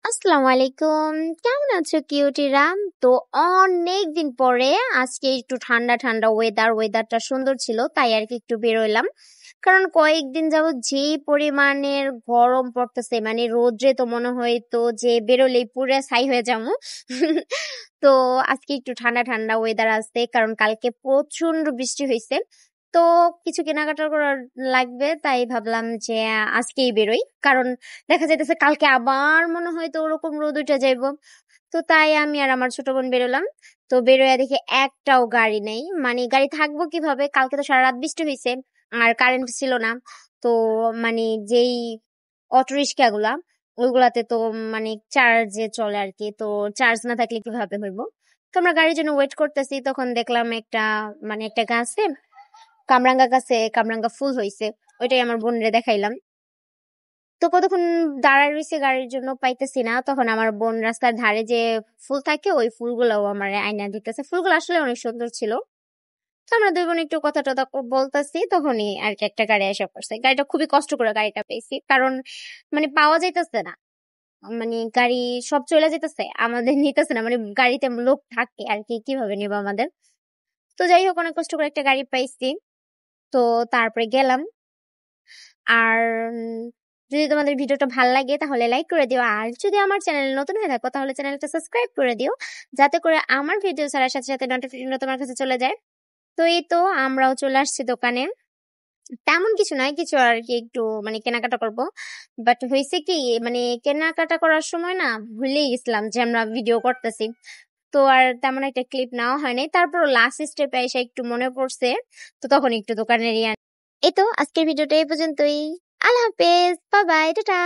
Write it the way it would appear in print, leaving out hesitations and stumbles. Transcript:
আসসালামু আলাইকুম। কেমন আছো কিউটিরা? তো অনেকদিন পরে আজকে একটু ঠান্ডা ঠান্ডা ওয়েদারটা সুন্দর ছিল, তাই আর কি একটু বেরোইলাম। কারণ কয়েকদিন যাবত যেই পরিমাণের গরম পড়তেছে, মানে রোদ্রে তো মনে হইতো যে বেরোলেই পুরো ছাই হয়ে যাবো। তো আজকে একটু ঠান্ডা ঠান্ডা ওয়েদার আছে, কারণ কালকে প্রচন্ড বৃষ্টি হয়েছে। তো কিছু কেনাকাটা করার লাগবে, তাই ভাবলাম যে আজকেই বেরোই। কারণ দেখা যাইতেছে কালকে আবার মনে হয় তো ওরকম রোদ উঠে যাইবো। তো তাই আমি আর আমার ছোট বোন বেরোলাম। তো বেরোয়া দেখি একটাও গাড়ি নেই, মানে গাড়ি থাকবো কিভাবে, কালকে তো সারা রাত বৃষ্টি হয়েছে আর কারেন্ট ছিল না। তো মানে যেই অটো রিক্সা গুলা, ওইগুলাতে তো মানে চার্জে চলে আর কি। তো চার্জ না থাকলে কিভাবে হইব। তো আমরা গাড়ির জন্য ওয়েট করতেছি, তখন দেখলাম একটা গাছে কামরাঙ্গা ফুল হইছে। ওইটাই আমার বোনরে দেখাইলাম। তো কতক্ষণ দাঁড়ায় রয়েছে গাড়ির জন্য, পাইতেছি না। তখন আমার বোন রাস্তার ধারে যে ফুল থাকে ওই ফুলগুলোও আমার আয়না দিতেছে। ফুলগুলো আসলে অনেক সুন্দর ছিল। তো আমরা দুই বোন একটু কথা টথা বলতেছি, তখনই আর কি একটা গাড়ি এসে পড়ছে। গাড়িটা খুবই কষ্ট করে গাড়িটা পেয়েছি, কারণ মানে পাওয়া যাইতেছে না। মানে গাড়ি সব চলে যেতেছে, আমাদের নিতেছে না। মানে গাড়িতে লোক থাকে আর কি, কিভাবে নিবো আমাদের। তো যাই হোক, অনেক কষ্ট করে একটা গাড়ি পাইছি। তো তারপরে গেলাম। আর যদি তোমাদের ভিডিওটা ভালো লাগে তাহলে লাইক করে দিও, আর যদি আমার চ্যানেলে নতুন হয়ে থাকো তাহলে চ্যানেলটা সাবস্ক্রাইব করে দিও, যাতে করে আমার ভিডিও ছাড়ার সাথে সাথে নোটিফিকেশন তোমার কাছে চলে যায়। তো এই তো আমরাও চলে আসছি দোকানে। তেমন কিছু নয়, কিছু আর কি একটু মানে কেনাকাটা করব। বাট হয়েছে কি, মানে কেনাকাটা করার সময় না ভুলেই গেছিলাম যে আমরা ভিডিও করতেছি। তো আর তেমন একটা ক্লিপ নেওয়া হয়নি। তারপর লাস্ট স্টেপে এসে একটু মনে পড়ছে, তো তখন একটু দোকানের এই তো আজকের ভিডিওটা এই পর্যন্তই। আল্লাহ হাফেজ, বাই বাই, টাটা।